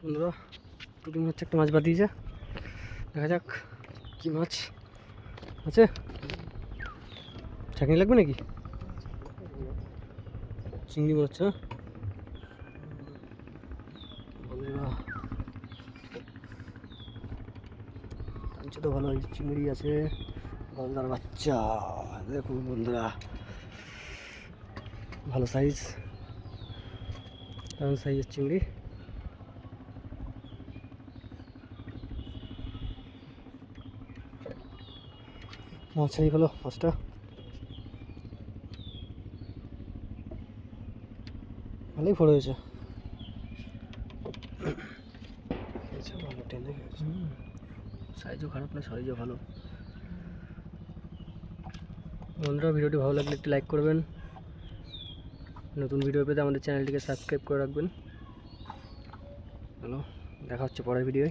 বন্ধুরা টুটি মনে হচ্ছে একটা মাছ বাদ দিয়েছে, দেখা যাক কি মাছ আছে। চাকনি লাগবে নাকি? চিংড়ি মনে হচ্ছে। বন্ধুরা টানছে তো ভালো, চিংড়ি আছে, গলদার বাচ্চা দেখুন বন্ধুরা, ভালো সাইজ, দারুণ সাইজের চিংড়ি। মাছ এই হলো মাছটা, ভালোই ফোড় হয়েছে, ভালো টেনে গেছে, সাইজও খারাপ না, সাইজও ভালো। বন্ধুরা ভিডিওটি ভালো লাগলে একটি লাইক করবেন, নতুন ভিডিও পেতে আমাদের চ্যানেলটিকে সাবস্ক্রাইব করে রাখবেন। হ্যালো, দেখা হচ্ছে পরের ভিডিওয়।